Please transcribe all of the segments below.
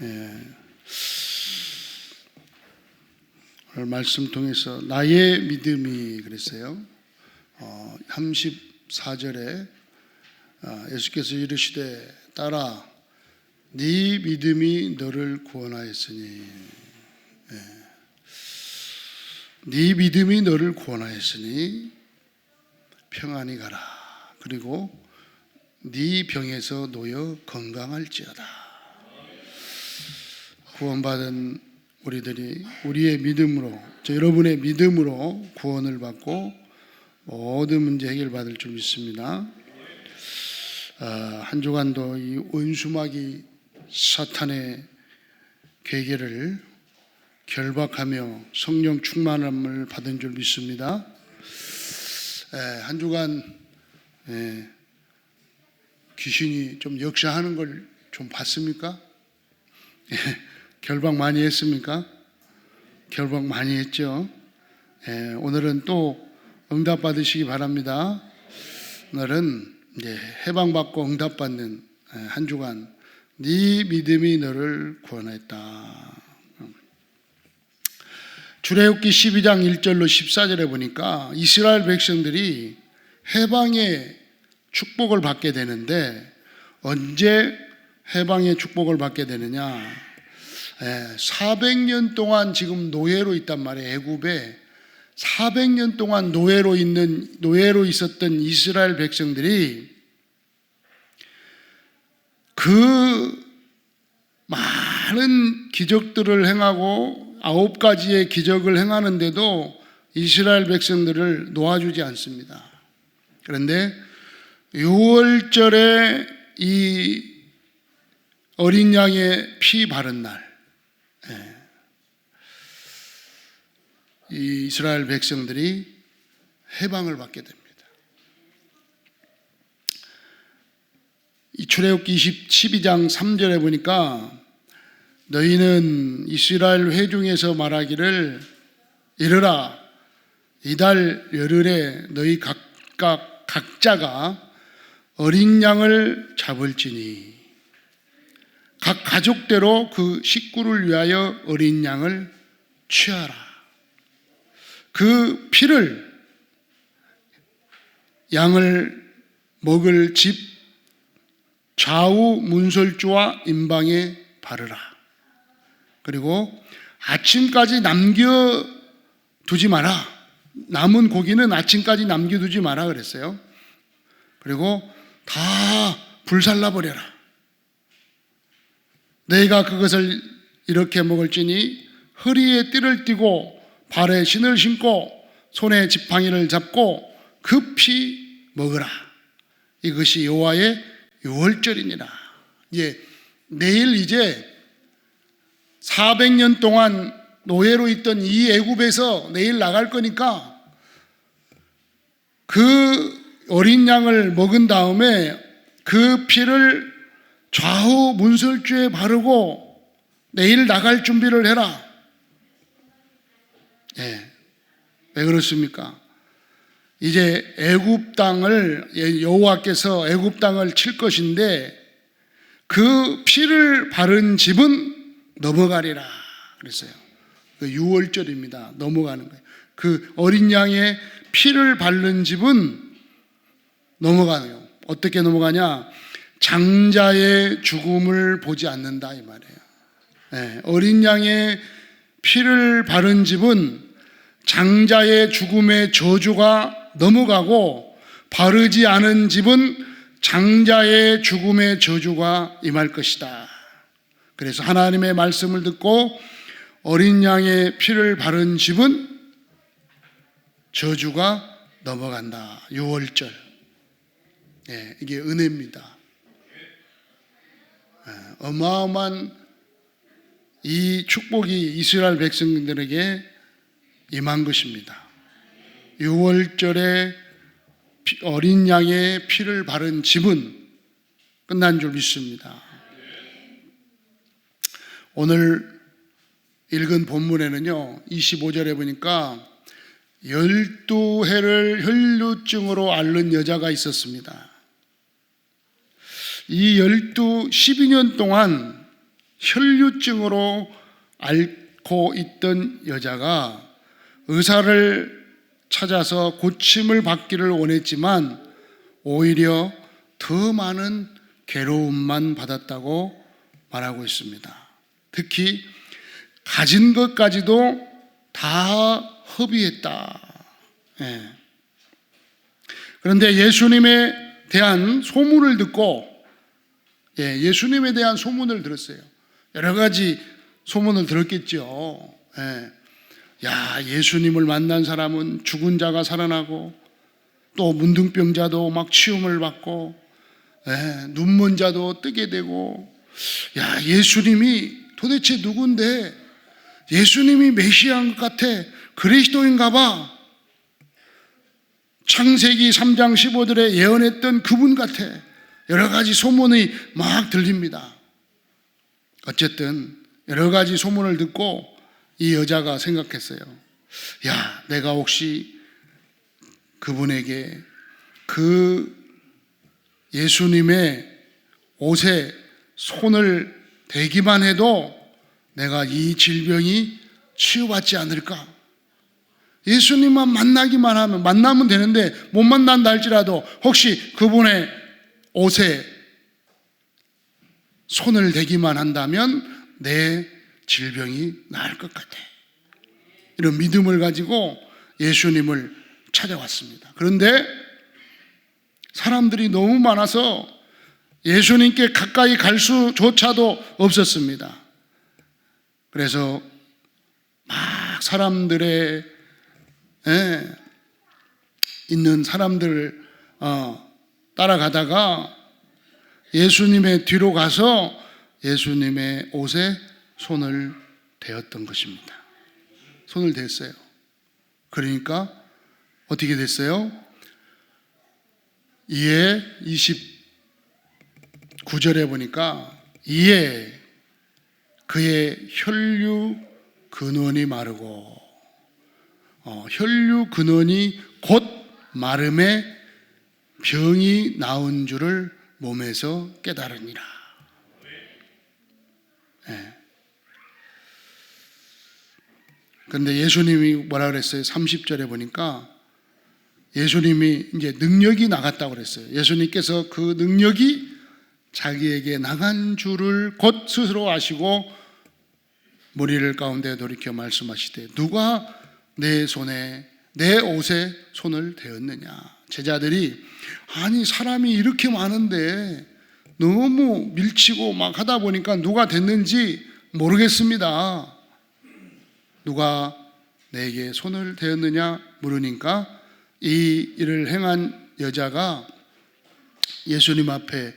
예. 오늘 말씀 통해서 나의 믿음이 그랬어요. 34절에 예수께서 이르시되 딸아 네 믿음이 너를 구원하였으니 네 믿음이 너를 구원하였으니 평안히 가라. 그리고 네 병에서 놓여 건강할지어다. 구원받은 우리들이 우리의 믿음으로, 여러분의 믿음으로 구원을 받고 모든 문제 해결받을 줄 믿습니다. 한 주간도 이 원수마귀 사탄의 괴계를 결박하며 성령 충만함을 받은 줄 믿습니다. 한 주간 귀신이 좀 역사하는 걸 좀 봤습니까? 결박 많이 했습니까? 결박 많이 했죠. 오늘은 또 응답 받으시기 바랍니다. 오늘은 이제 해방받고 응답받는 한 주간 네 믿음이 너를 구원했다. 출애굽기 12장 1절로 14절에 보니까 이스라엘 백성들이 해방의 축복을 받게 되는데 언제 해방의 축복을 받게 되느냐? 400년 동안 지금 노예로 있단 말이에요. 애굽에 400년 동안 노예로 있었던 이스라엘 백성들이 그 많은 기적들을 행하고 9가지의 기적을 행하는데도 이스라엘 백성들을 놓아주지 않습니다. 그런데 6월절에 이 어린 양의 피 바른 날, 이 이스라엘 백성들이 해방을 받게 됩니다. 이 출애굽기 12장 3절에 보니까 너희는 이스라엘 회중에서 말하기를 이르라 이달 열흘에 너희 각자가 어린 양을 잡을지니 각 가족대로 그 식구를 위하여 어린 양을 취하라. 그 피를 양을 먹을 집 좌우 문설주와 임방에 바르라. 그리고 아침까지 남겨두지 마라. 남은 고기는 아침까지 남겨두지 마라 그랬어요. 그리고 다 불살라버려라. 너희가 그것을 이렇게 먹을지니 허리에 띠를 띠고 발에 신을 신고 손에 지팡이를 잡고 급히 먹으라. 이것이 여호와의 유월절이니라. 내일 이제 400년 동안 노예로 있던 이 애굽에서 내일 나갈 거니까 그 어린 양을 먹은 다음에 그 피를 좌우 문설주에 바르고 내일 나갈 준비를 해라. 왜 그렇습니까? 이제 애굽 땅을 여호와께서 애굽 땅을 칠 것인데 그 피를 바른 집은 넘어가리라 그랬어요. 그 6월절입니다. 넘어가는 거예요. 그 어린 양의 피를 바른 집은 넘어가요. 어떻게 넘어가냐? 장자의 죽음을 보지 않는다 이 말이에요. 어린 양의 피를 바른 집은 장자의 죽음의 저주가 넘어가고 바르지 않은 집은 장자의 죽음의 저주가 임할 것이다. 그래서 하나님의 말씀을 듣고 어린 양의 피를 바른 집은 저주가 넘어간다. 6월절. 이게 은혜입니다. 어마어마한 이 축복이 이스라엘 백성들에게 임한 것입니다. 6월절에 어린 양의 피를 바른 집은 끝난 줄 믿습니다. 오늘 읽은 본문에는요 25절에 보니까 12해를 혈루증으로 앓는 여자가 있었습니다. 이 12년 동안 혈류증으로 앓고 있던 여자가 의사를 찾아서 고침을 받기를 원했지만 오히려 더 많은 괴로움만 받았다고 말하고 있습니다. 특히 가진 것까지도 다 허비했다. 그런데 예수님에 대한 소문을 듣고, 예수님에 대한 소문을 들었어요. 여러 가지 소문을 들었겠죠. 야, 예수님을 만난 사람은 죽은 자가 살아나고, 또 문둥병자도 막 치움을 받고, 눈먼 자도 뜨게 되고, 야, 예수님이 도대체 누군데? 예수님이 메시아인 것 같아. 그리스도인가 봐. 창세기 3장 15절에 예언했던 그분 같아. 여러 가지 소문이 막 들립니다. 어쨌든 여러 가지 소문을 듣고 이 여자가 생각했어요. 야, 내가 혹시 그분에게 그 예수님의 옷에 손을 대기만 해도 내가 이 질병이 치유받지 않을까? 예수님만 만나면 되는데 못 만난다 할지라도 혹시 그분의 옷에 손을 대기만 한다면 내 질병이 나을 것 같아. 이런 믿음을 가지고 예수님을 찾아왔습니다. 그런데 사람들이 너무 많아서 예수님께 가까이 갈 수조차도 없었습니다. 그래서 막 사람들의 있는 사람들 따라가다가 예수님의 뒤로 가서 예수님의 옷에 손을 대었던 것입니다. 손을 댔어요. 그러니까 어떻게 됐어요? 이에 29절에 보니까 이에 그의 혈류 근원이 마르고, 혈류 근원이 곧 마름에 병이 나온 줄을 몸에서 깨달으니라. 그런데 예수님이 뭐라 그랬어요? 30절에 보니까 예수님이 이제 능력이 나갔다고 그랬어요. 예수님께서 그 능력이 자기에게 나간 줄을 곧 스스로 아시고 머리를 가운데 돌이켜 말씀하시되 누가 내 옷에 손을 대었느냐. 제자들이 아니 사람이 이렇게 많은데 너무 밀치고 막 하다 보니까 누가 됐는지 모르겠습니다. 누가 내게 손을 대었느냐 물으니까 이 일을 행한 여자가 예수님 앞에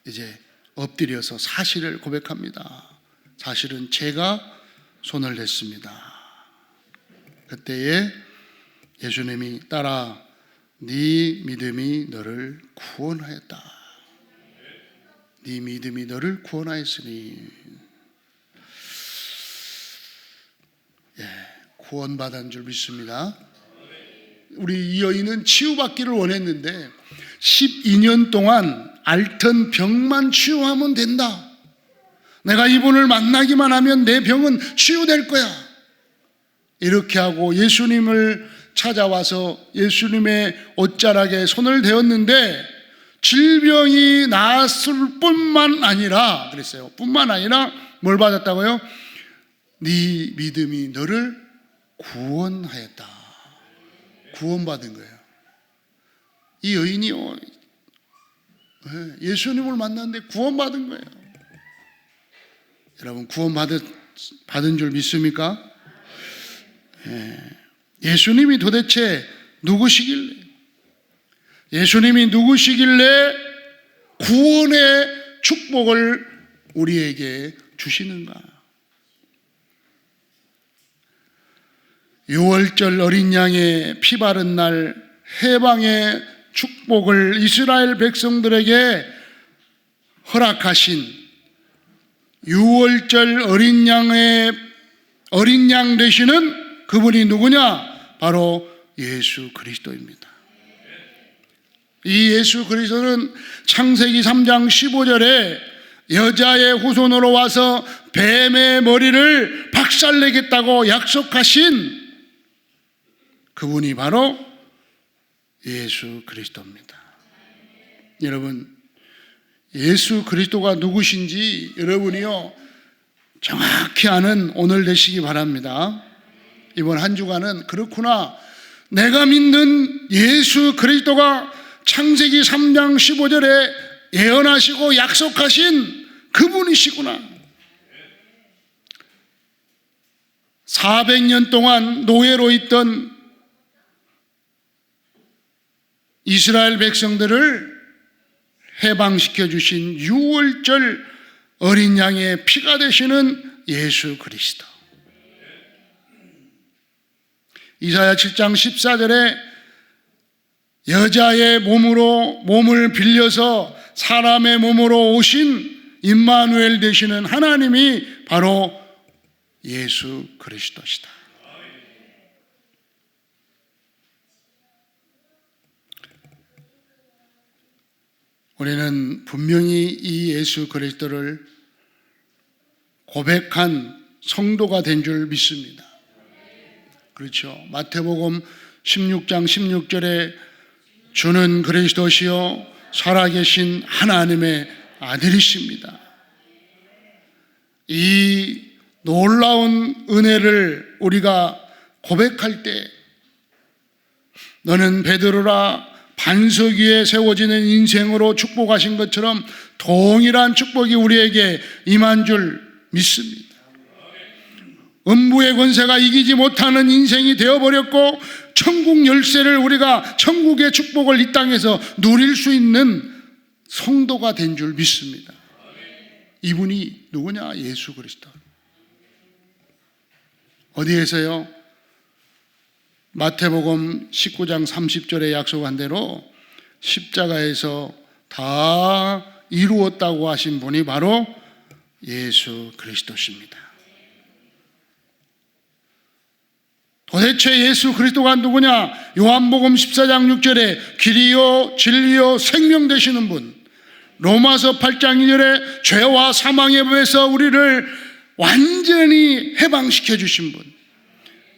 이제 엎드려서 사실을 고백합니다. 사실은 제가 손을 댔습니다. 그때에 예수님이 따라 네 믿음이 너를 구원하였다. 네 믿음이 너를 구원하였으니. 구원받은 줄 믿습니다. 우리 이 여인은 치유받기를 원했는데 12년 동안 앓던 병만 치유하면 된다. 내가 이분을 만나기만 하면 내 병은 치유될 거야. 이렇게 하고 예수님을 찾아와서 예수님의 옷자락에 손을 대었는데 질병이 나았을 뿐만 아니라 그랬어요. 뿐만 아니라 뭘 받았다고요? 네 믿음이 너를 구원하였다. 구원받은 거예요. 이 여인이요, 예수님을 만났는데 구원받은 거예요. 여러분 구원받은 줄 믿습니까? 예수님이 도대체 누구시길래, 예수님이 누구시길래 구원의 축복을 우리에게 주시는가? 6월절 어린 양의 피 바른 날 해방의 축복을 이스라엘 백성들에게 허락하신 6월절 어린 양 되시는 그분이 누구냐? 바로 예수 그리스도입니다. 이 예수 그리스도는 창세기 3장 15절에 여자의 후손으로 와서 뱀의 머리를 박살내겠다고 약속하신 그분이 바로 예수 그리스도입니다. 여러분, 예수 그리스도가 누구신지 여러분이요 정확히 아는 오늘 되시기 바랍니다. 이번 한 주간은 그렇구나, 내가 믿는 예수 그리스도가 창세기 3장 15절에 예언하시고 약속하신 그분이시구나. 400년 동안 노예로 있던 이스라엘 백성들을 해방시켜 주신 6월절 어린 양의 피가 되시는 예수 그리스도. 이사야 7장 14절에 여자의 몸을 빌려서 사람의 몸으로 오신 임마누엘 되시는 하나님이 바로 예수 그리스도시다. 우리는 분명히 이 예수 그리스도를 고백한 성도가 된 줄 믿습니다. 그렇죠. 마태복음 16장 16절에 주는 그리스도시요 살아계신 하나님의 아들이십니다. 이 놀라운 은혜를 우리가 고백할 때 너는 베드로라 반석 위에 세워지는 인생으로 축복하신 것처럼 동일한 축복이 우리에게 임한 줄 믿습니다. 음부의 권세가 이기지 못하는 인생이 되어버렸고 천국 열쇠를 우리가 천국의 축복을 이 땅에서 누릴 수 있는 성도가 된 줄 믿습니다. 이분이 누구냐? 예수 그리스도. 어디에서요? 마태복음 19장 30절에 약속한 대로 십자가에서 다 이루었다고 하신 분이 바로 예수 그리스도십니다. 도대체 예수 그리스도가 누구냐? 요한복음 14장 6절에 길이요 진리요 생명 되시는 분, 로마서 8장 2절에 죄와 사망의 법에서 우리를 완전히 해방시켜 주신 분,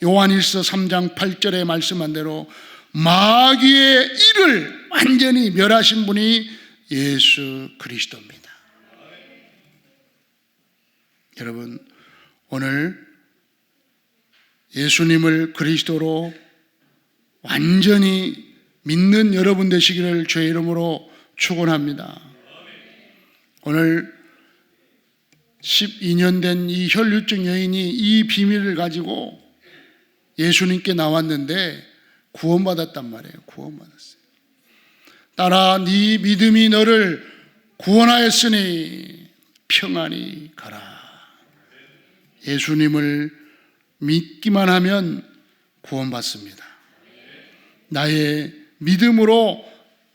요한일서 3장 8절에 말씀한 대로 마귀의 일을 완전히 멸하신 분이 예수 그리스도입니다. 여러분, 오늘 예수님을 그리스도로 완전히 믿는 여러분 되시기를 주의 이름으로 축원합니다. 오늘 12년 된 이 혈류증 여인이 이 비밀을 가지고 예수님께 나왔는데 구원받았단 말이에요. 구원받았어요. 딸아, 네 믿음이 너를 구원하였으니 평안히 가라. 예수님을 믿기만 하면 구원받습니다. 나의 믿음으로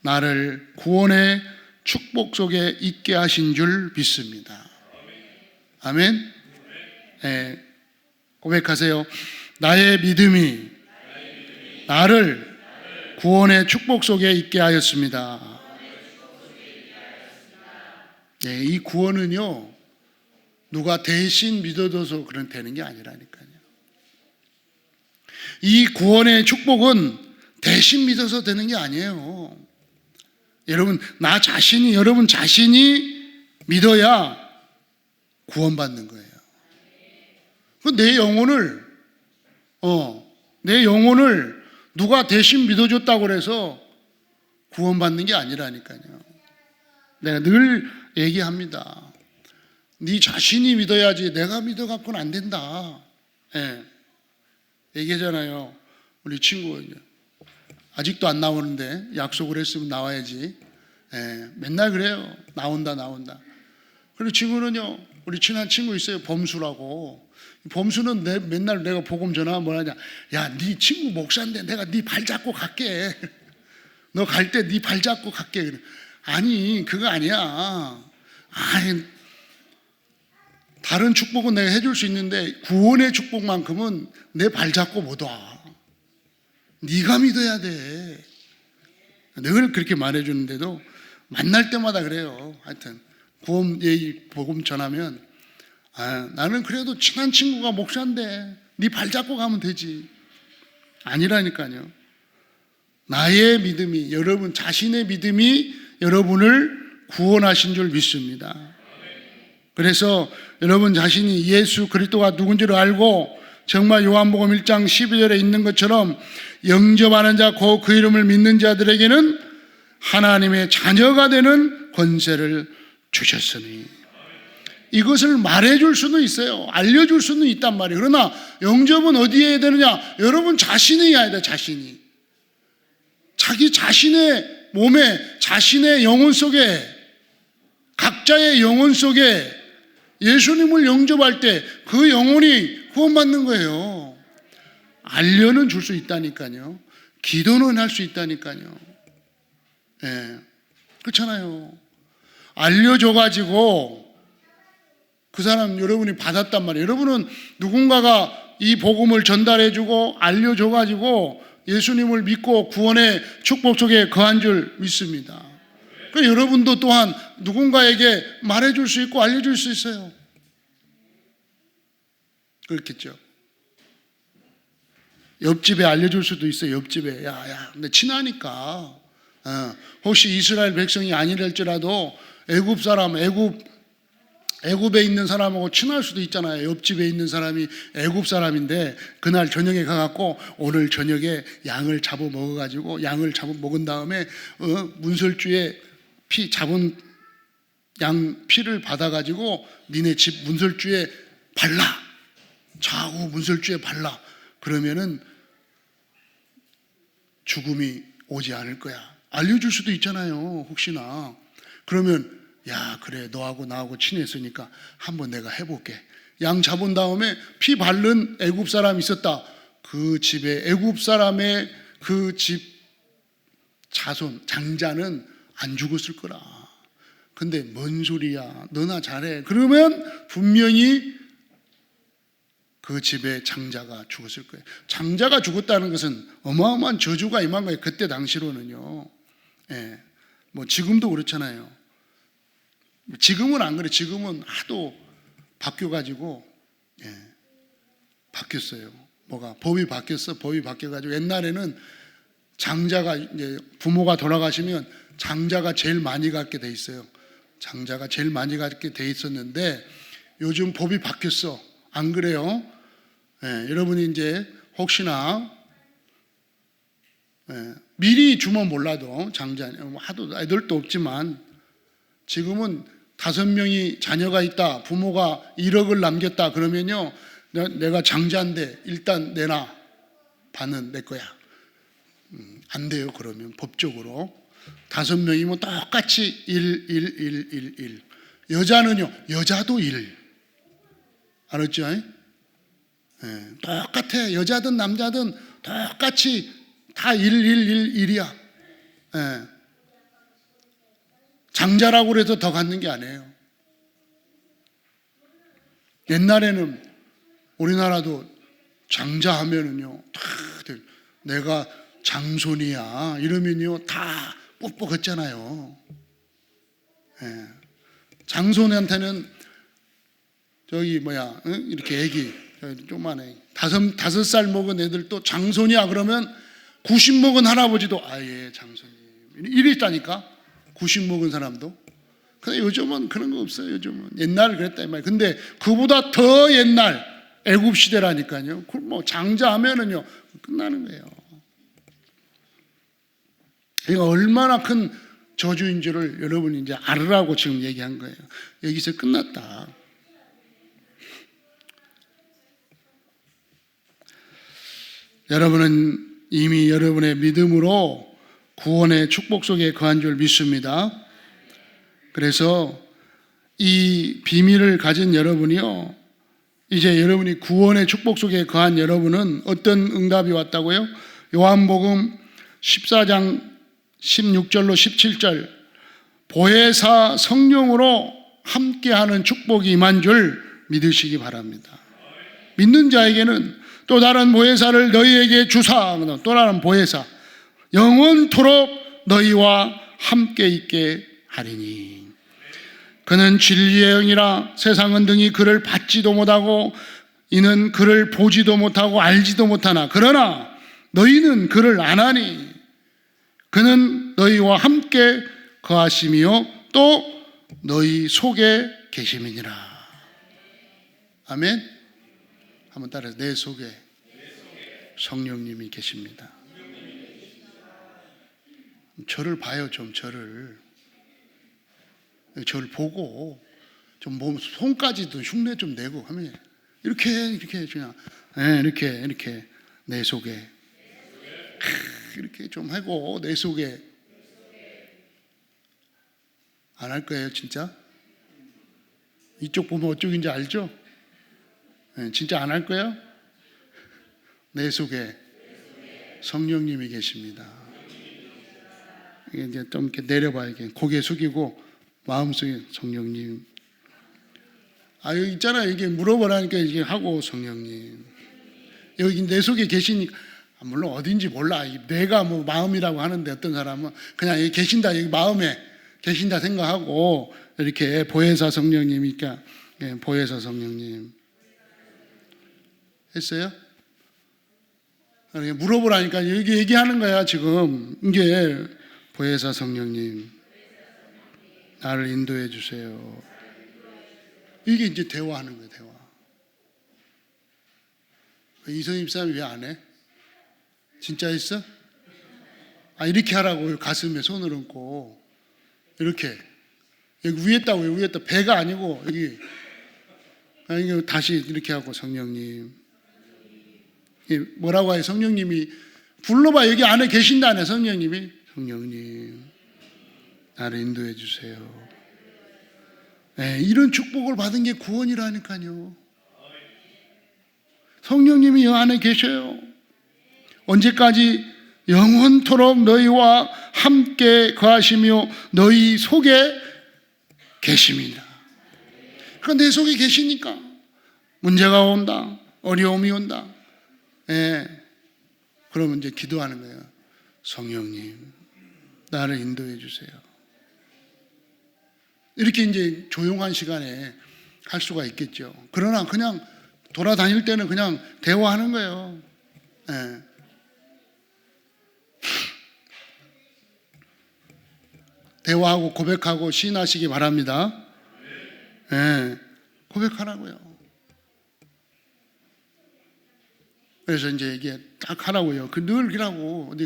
나를 구원의 축복 속에 있게 하신 줄 믿습니다. 아멘. 네, 고백하세요. 나의 믿음이 나를 구원의 축복 속에 있게 하였습니다. 네, 이 구원은요 누가 대신 믿어줘서 그런 되는 게 아니라니까요. 이 구원의 축복은 대신 믿어서 되는 게 아니에요. 여러분, 여러분 자신이 믿어야 구원받는 거예요. 내 영혼을 누가 대신 믿어줬다고 해서 구원받는 게 아니라니까요. 내가 늘 얘기합니다. 네 자신이 믿어야지 내가 믿어갖고는 안 된다. 예. 얘기하잖아요. 우리 친구 아직도 안 나오는데 약속을 했으면 나와야지. 예. 맨날 그래요. 나온다. 그리고 친구는요, 우리 친한 친구 있어요. 범수라고. 범수는 맨날 내가 복음 전화하면 뭐하냐, 야, 네 친구 목사인데 내가 네 발 잡고 갈게. 너 갈 때 네 발 잡고 갈게. 아니, 그거 아니야. 아니, 다른 축복은 내가 해줄 수 있는데 구원의 축복만큼은 내 발 잡고 못 와. 네가 믿어야 돼. 늘 그렇게 말해주는데도 만날 때마다 그래요. 하여튼 구원 얘기 복음 전하면 나는 그래도 친한 친구가 목사인데 네 발 잡고 가면 되지. 아니라니까요. 나의 믿음이, 여러분 자신의 믿음이 여러분을 구원하신 줄 믿습니다. 그래서 여러분 자신이 예수 그리스도가 누군지를 알고 정말 요한복음 1장 12절에 있는 것처럼 영접하는 자, 그 이름을 믿는 자들에게는 하나님의 자녀가 되는 권세를 주셨으니, 이것을 말해줄 수는 있어요. 알려줄 수는 있단 말이에요. 그러나 영접은 어디에 해야 되느냐? 여러분 자신이 해야 돼. 자신이 자기 자신의 몸에, 자신의 영혼 속에, 각자의 영혼 속에 예수님을 영접할 때 그 영혼이 구원받는 거예요. 알려는 줄 수 있다니까요. 기도는 할 수 있다니까요. 그렇잖아요. 알려줘가지고 그 사람 여러분이 받았단 말이에요. 여러분은 누군가가 이 복음을 전달해주고 알려줘가지고 예수님을 믿고 구원의 축복 속에 거한 줄 믿습니다. 그러니까 여러분도 또한 누군가에게 말해줄 수 있고 알려줄 수 있어요. 그렇겠죠. 옆집에 알려줄 수도 있어요. 옆집에 근데 친하니까 혹시 이스라엘 백성이 아니랄지라도 애굽 사람, 애굽에 있는 사람하고 친할 수도 있잖아요. 옆집에 있는 사람이 애굽 사람인데 그날 저녁에 가갖고 오늘 저녁에 양을 잡아 먹어가지고 양을 잡아 먹은 다음에 문설주에 피 잡은 양 피를 받아가지고 니네 집 문설주에 발라. 좌우 문설주에 발라. 그러면은 죽음이 오지 않을 거야. 알려줄 수도 있잖아요. 혹시나. 그러면 그래 너하고 나하고 친했으니까 한번 내가 해볼게. 양 잡은 다음에 피 바른 애굽 사람이 있었다. 그 집에 애굽 사람의 그 집 자손 장자는 안 죽었을 거라. 근데 뭔 소리야, 너나 잘해. 그러면 분명히 그 집의 장자가 죽었을 거예요. 장자가 죽었다는 것은 어마어마한 저주가 임한 거예요. 그때 당시로는요. 뭐 지금도 그렇잖아요. 지금은 안 그래. 지금은 하도 바뀌어가지고 바뀌었어요. 뭐가 법이 바뀌었어. 법이 바뀌어가지고 옛날에는 장자가 이제 부모가 돌아가시면 장자가 제일 많이 갖게 돼 있어요. 장자가 제일 많이 갖게 돼 있었는데 요즘 법이 바뀌었어. 안 그래요? 여러분이 이제 혹시나 미리 주면 몰라도 장자 하도 애들도 없지만 지금은 5명이 자녀가 있다. 부모가 1억을 남겼다. 그러면요, 내가 장자인데 일단 내놔. 반은 내 거야. 안 돼요. 그러면 법적으로 5명이면 똑같이 1. 여자는요, 여자도 1. 알았죠? 똑같아. 여자든 남자든 똑같이 다 1이야. 장자라고 해서 더 갖는 게 아니에요. 옛날에는 우리나라도 장자 하면은요, 다들 내가 장손이야 이러면요 다 뻑뻑했잖아요. 장손한테는 이렇게 애기 조그만해 5살 먹은 애들도 장손이야 그러면 90 먹은 할아버지도 장손님 이랬다니까. 90 먹은 사람도. 근데 요즘은 그런 거 없어요. 요즘은 옛날 그랬다 이 말이에요. 근데 그보다 더 옛날 애굽 시대라니까요. 뭐 장자 하면은요 끝나는 거예요. 이거 얼마나 큰 저주인지를 여러분이 이제 알으라고 지금 얘기한 거예요. 여기서 끝났다. 여러분은 이미 여러분의 믿음으로 구원의 축복 속에 거한 줄 믿습니다. 그래서 이 비밀을 가진 여러분이요, 이제 여러분이 구원의 축복 속에 거한 여러분은 어떤 응답이 왔다고요? 요한복음 14장 16절로 17절 보혜사 성령으로 함께하는 축복이 임한 줄 믿으시기 바랍니다. 믿는 자에게는 또 다른 보혜사를 너희에게 주사, 또 다른 보혜사 영원토록 너희와 함께 있게 하리니 그는 진리의 영이라 세상은 등이 그를 받지도 못하고 이는 그를 보지도 못하고 알지도 못하나 그러나 너희는 그를 아나니 그는 너희와 함께 거하시며 또 너희 속에 계심이니라. 아멘. 한번 따라서 내 속에 성령님이 계십니다. 저를 봐요. 좀 저를 보고 좀 몸 손까지도 흉내 좀 내고 하면 이렇게 그냥 이렇게 내 속에 이렇게 좀 하고 내 속에 안 할 거예요 진짜? 이쪽 보면 어쪽인지 알죠? 진짜 안 할 거예요? 내 속에 성령님이 계십니다. 이제 좀 이렇게 내려봐요. 고개 숙이고 마음속에 성령님. 여기 있잖아요. 이게 물어보라니까 이게 하고 성령님. 여기 내 속에 계시니까 물론 어딘지 몰라. 내가 뭐 마음이라고 하는데 어떤 사람은 그냥 여기 계신다. 여기 마음에 계신다 생각하고 이렇게 보혜사 성령님이니까 보혜사 성령님 했어요? 물어보라니까 여기 얘기하는 거야 지금. 이게 보혜사 성령님 나를 인도해 주세요. 이게 이제 대화하는 거예요. 대화. 이성임 사람이 왜 안 해? 진짜 했어? 이렇게 하라고. 가슴에 손을 얹고 이렇게 여기 위에다고요. 위에다 배가 아니고 여기 다시 이렇게 하고 성령님 뭐라고 해요? 성령님이 불러봐. 여기 안에 계신다네. 성령님이 성령님 나를 인도해 주세요. 이런 축복을 받은 게 구원이라니까요. 성령님이 여 안에 계셔요. 언제까지? 영원토록 너희와 함께 거하시며 너희 속에 계십니다. 그러니까 내 속에 계시니까 문제가 온다, 어려움이 온다. 그러면 이제 기도하는 거예요. 성령님 나를 인도해 주세요. 이렇게 이제 조용한 시간에 할 수가 있겠죠. 그러나 그냥 돌아다닐 때는 그냥 대화하는 거예요. 대화하고 고백하고 시인하시기 바랍니다. 고백하라고요. 그래서 이제 이게 딱 하라고요. 늘 그러라고. 어디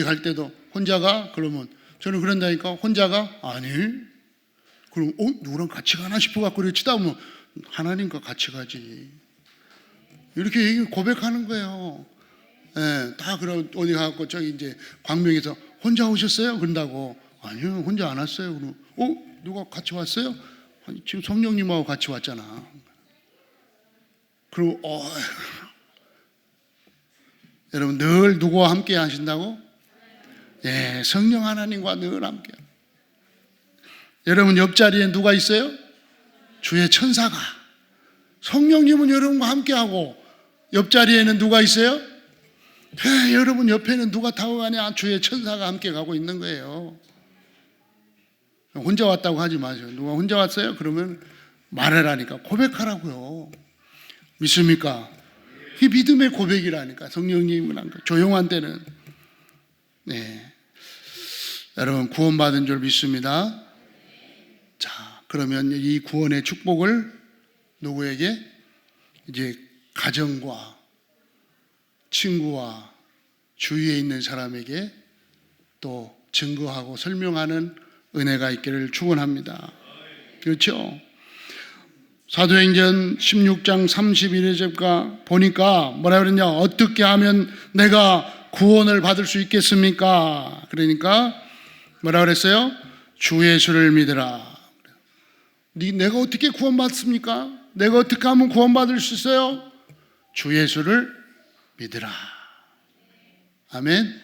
갈 때도 혼자가? 그러면 저는 그런다니까. 혼자가? 아니. 그럼 누구랑 같이 가나 싶어갖고 이렇게 치다 보면 하나님과 같이 가지. 이렇게 고백하는 거예요. 다 그럼 어디 가고 저기 이제 광명에서 혼자 오셨어요? 그런다고. 아니요, 혼자 안 왔어요. 그럼 누가 같이 왔어요? 아니, 지금 성령님하고 같이 왔잖아. 그리고 여러분 늘 누구와 함께 하신다고? 성령 하나님과 늘 함께. 여러분 옆자리에 누가 있어요? 주의 천사가. 성령님은 여러분과 함께하고 옆자리에는 누가 있어요? 여러분 옆에는 누가 타고 가냐? 주의 천사가 함께 가고 있는 거예요. 혼자 왔다고 하지 마세요. 누가 혼자 왔어요? 그러면 말하라니까. 고백하라고요. 믿습니까? 이 믿음의 고백이라니까. 성령님은 조용한 때는. 여러분 구원받은 줄 믿습니다. 자, 그러면 이 구원의 축복을 누구에게? 이제 가정과 친구와 주위에 있는 사람에게 또 증거하고 설명하는 은혜가 있기를 축원합니다. 그렇죠? 사도행전 16장 31절과 보니까 뭐라 그랬냐? 어떻게 하면 내가 구원을 받을 수 있겠습니까? 그러니까 뭐라 그랬어요? 주 예수를 믿으라. 내가 어떻게 구원받습니까? 내가 어떻게 하면 구원받을 수 있어요? 주 예수를 믿으라. 아멘.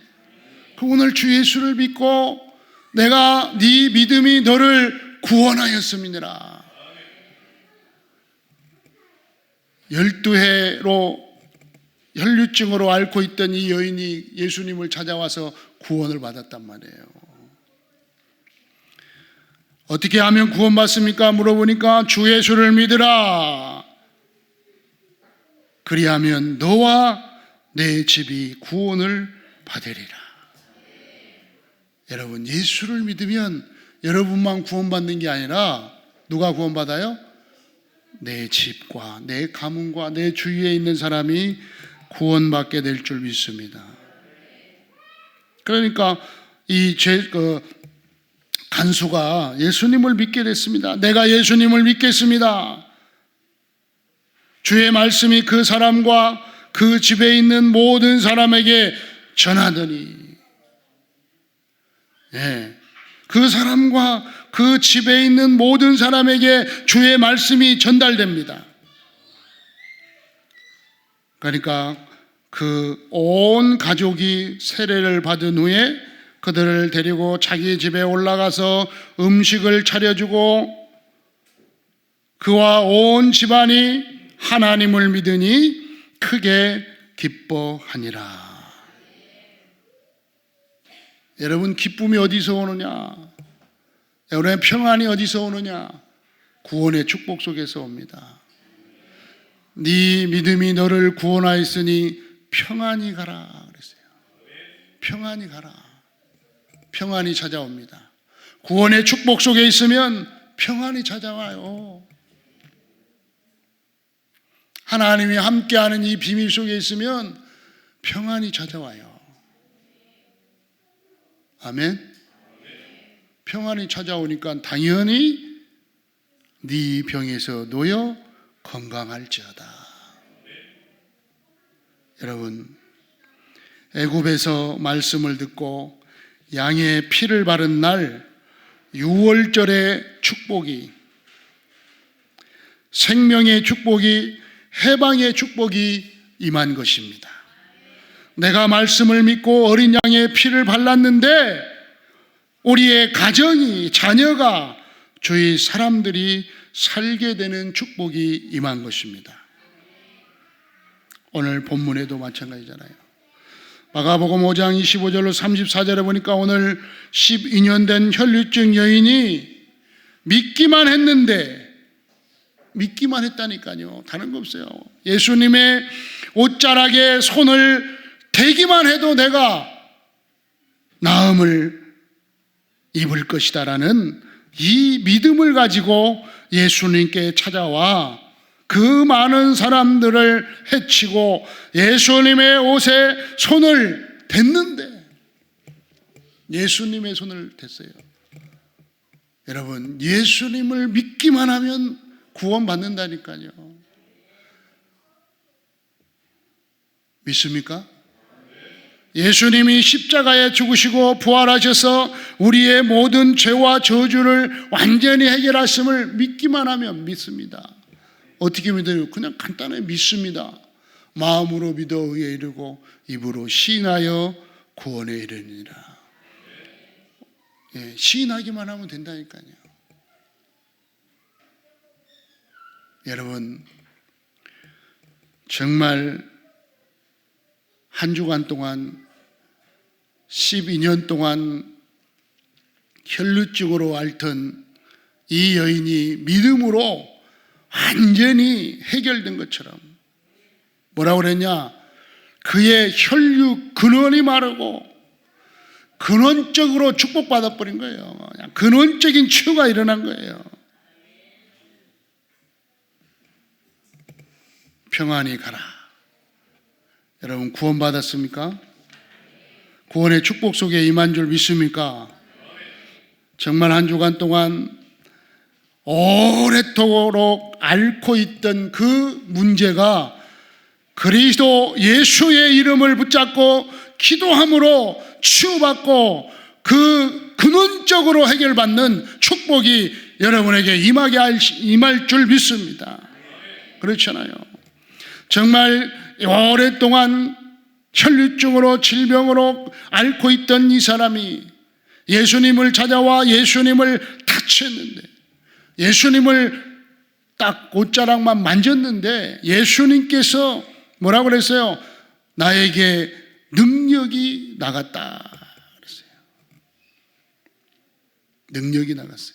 그 오늘 주 예수를 믿고 내가 네 믿음이 너를 구원하였음이니라. 12해로 혈류증으로 앓고 있던 이 여인이 예수님을 찾아와서 구원을 받았단 말이에요. 어떻게 하면 구원받습니까? 물어보니까 주 예수를 믿으라. 그리하면 너와 내 집이 구원을 받으리라. 여러분, 예수를 믿으면 여러분만 구원받는 게 아니라 누가 구원받아요? 내 집과 내 가문과 내 주위에 있는 사람이 구원받게 될 줄 믿습니다. 그러니까 간수가 예수님을 믿게 됐습니다. 내가 예수님을 믿겠습니다. 주의 말씀이 그 사람과 그 집에 있는 모든 사람에게 전하더니, 그 사람과 그 집에 있는 모든 사람에게 주의 말씀이 전달됩니다. 그러니까 그 온 가족이 세례를 받은 후에 그들을 데리고 자기 집에 올라가서 음식을 차려주고 그와 온 집안이 하나님을 믿으니 크게 기뻐하니라. 여러분, 기쁨이 어디서 오느냐? 여러분의 평안이 어디서 오느냐? 구원의 축복 속에서 옵니다. 네 믿음이 너를 구원하였으니 평안히 가라 그랬어요. 평안히 가라. 평안이 찾아옵니다. 구원의 축복 속에 있으면 평안이 찾아와요. 하나님이 함께하는 이 비밀 속에 있으면 평안이 찾아와요. 아멘. 평안이 찾아오니까 당연히 네 병에서 놓여 건강할지어다. 여러분, 애굽에서 말씀을 듣고 양의 피를 바른 날 유월절의 축복이, 생명의 축복이, 해방의 축복이 임한 것입니다. 내가 말씀을 믿고 어린 양의 피를 발랐는데 우리의 가정이, 자녀가, 주위 사람들이 살게 되는 축복이 임한 것입니다. 오늘 본문에도 마찬가지잖아요. 마가복음 5장 25절로 34절에 보니까 오늘 12년 된 혈류증 여인이 믿기만 했는데, 믿기만 했다니까요. 다른 거 없어요. 예수님의 옷자락에 손을 대기만 해도 내가 나음을 입을 것이다라는 이 믿음을 가지고 예수님께 찾아와 그 많은 사람들을 해치고 예수님의 옷에 손을 댔는데, 예수님의 손을 댔어요. 여러분, 예수님을 믿기만 하면 구원받는다니까요. 믿습니까? 예수님이 십자가에 죽으시고 부활하셔서 우리의 모든 죄와 저주를 완전히 해결하심을 믿기만 하면 믿습니다. 어떻게 믿어요? 그냥 간단하게 믿습니다. 마음으로 믿어 의에 이르고 입으로 시인하여 구원에 이르니라. 시인하기만 하면 된다니까요. 여러분, 정말 한 주간 동안 12년 동안 혈루증으로 앓던 이 여인이 믿음으로 완전히 해결된 것처럼, 뭐라고 그랬냐? 그의 혈류 근원이 마르고 근원적으로 축복받아 버린 거예요. 그냥 근원적인 치유가 일어난 거예요. 평안히 가라. 여러분, 구원받았습니까? 구원의 축복 속에 임한 줄 믿습니까? 정말 한 주간 동안 오랫도록 앓고 있던 그 문제가 그리스도 예수의 이름을 붙잡고 기도함으로 치유받고 그 근원적으로 해결받는 축복이 여러분에게 임할 줄 믿습니다. 그렇잖아요. 정말 오랫동안 혈류증으로 질병으로 앓고 있던 이 사람이 예수님을 찾아와 예수님을 타치했는데, 예수님을 딱 옷자락만 만졌는데 예수님께서 뭐라고 그랬어요? 나에게 능력이 나갔다 그랬어요. 능력이 나갔어요.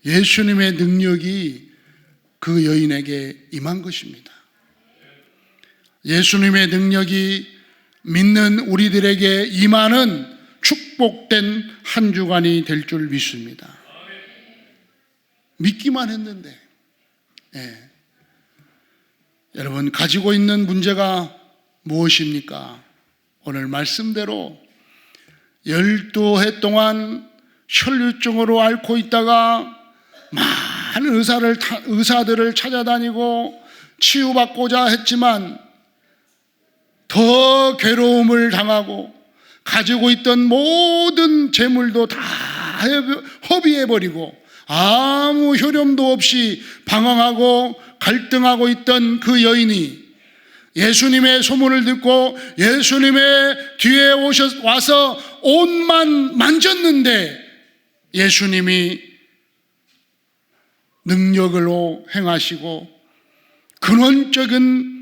예수님의 능력이 그 여인에게 임한 것입니다. 예수님의 능력이 믿는 우리들에게 임하는 축복된 한 주간이 될 줄 믿습니다. 믿기만 했는데, 여러분 가지고 있는 문제가 무엇입니까? 오늘 말씀대로 12해 동안 혈류증으로 앓고 있다가 많은 의사들을 찾아다니고 치유받고자 했지만 더 괴로움을 당하고 가지고 있던 모든 재물도 다 허비해버리고 아무 효력도 없이 방황하고 갈등하고 있던 그 여인이 예수님의 소문을 듣고 예수님의 뒤에 와서 옷만 만졌는데 예수님이 능력으로 행하시고 근원적인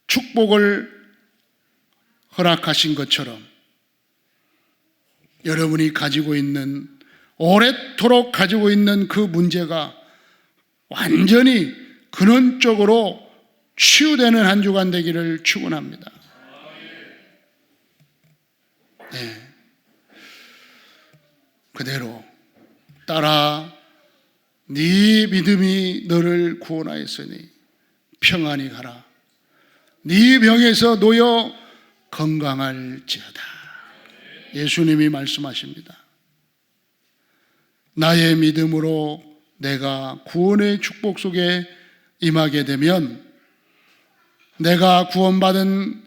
축복을 허락하신 것처럼 여러분이 가지고 있는, 오랫도록 가지고 있는 그 문제가 완전히 근원적으로 치유되는 한 주간 되기를 축원합니다. 그대로 따라 네 믿음이 너를 구원하였으니 평안히 가라. 네 병에서 놓여 건강할지어다. 예수님이 말씀하십니다. 나의 믿음으로 내가 구원의 축복 속에 임하게 되면 내가 구원받은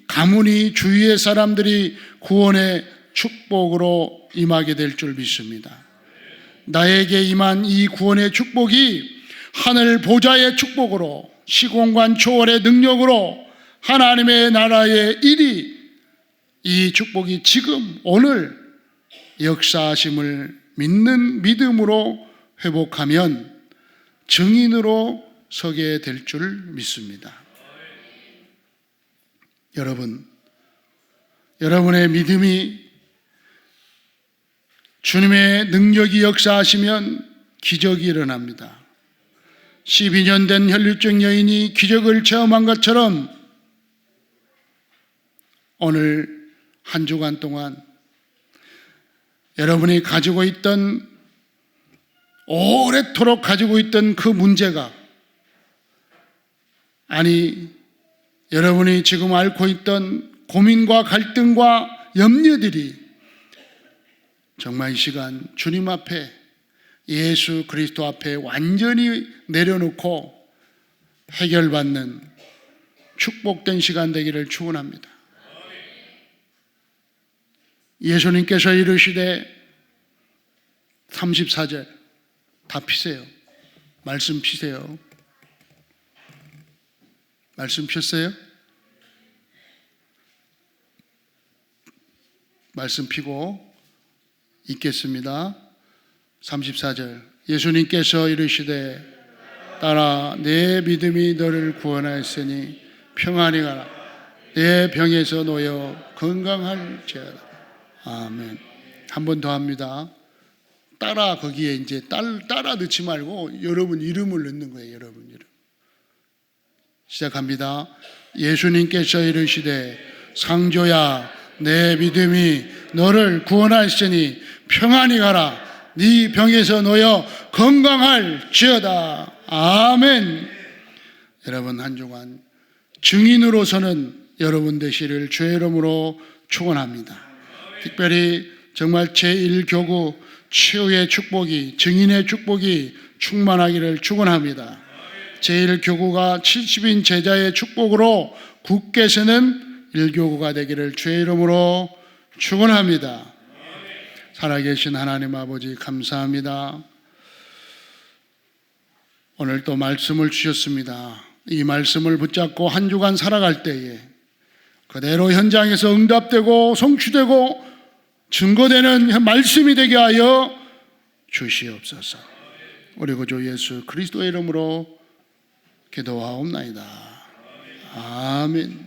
가문이 주위의 사람들이 구원의 축복으로 임하게 될 줄 믿습니다. 나에게 임한 이 구원의 축복이 하늘 보좌의 축복으로 시공간 초월의 능력으로 하나님의 나라의 일이, 이 축복이 지금 오늘 역사하심을 믿는 믿음으로 회복하면 증인으로 서게 될 줄 믿습니다. 여러분의 믿음이 주님의 능력이 역사하시면 기적이 일어납니다. 12년 된 혈류증 여인이 기적을 체험한 것처럼 오늘 한 주간 동안 여러분이 가지고 있던, 오랫도록 가지고 있던 그 문제가, 여러분이 지금 앓고 있던 고민과 갈등과 염려들이 정말 이 시간 주님 앞에, 예수 그리스도 앞에 완전히 내려놓고 해결받는 축복된 시간 되기를 축원합니다. 예수님께서 이르시되 34절 다 피세요. 말씀 피세요. 말씀 폈어요? 말씀 피고 읽겠습니다. 34절 예수님께서 이르시되 따라 내 믿음이 너를 구원하였으니 평안히 가라. 내 병에서 놓여 건강할지어다. 아멘. 한 번 더 합니다. 따라, 거기에 이제 따라 넣지 말고 여러분 이름을 넣는 거예요. 여러분 이름. 시작합니다. 예수님께서 이르시되 상조야 내 믿음이 너를 구원하였으니 평안히 가라. 네 병에서 놓여 건강할지어다. 아멘. 여러분 한 주간 증인으로서는 여러분 되시를 주의 이름으로 축원합니다. 특별히 정말 제1교구 치유의 축복이, 증인의 축복이 충만하기를 축원합니다. 제1교구가 70인 제자의 축복으로 굳게 서는 1교구가 되기를 주의 이름으로 축원합니다. 살아계신 하나님 아버지 감사합니다. 오늘 또 말씀을 주셨습니다. 이 말씀을 붙잡고 한 주간 살아갈 때에 그대로 현장에서 응답되고 성취되고 증거되는 말씀이 되게 하여 주시옵소서. 우리 구주 예수 그리스도의 이름으로 기도하옵나이다. 아멘.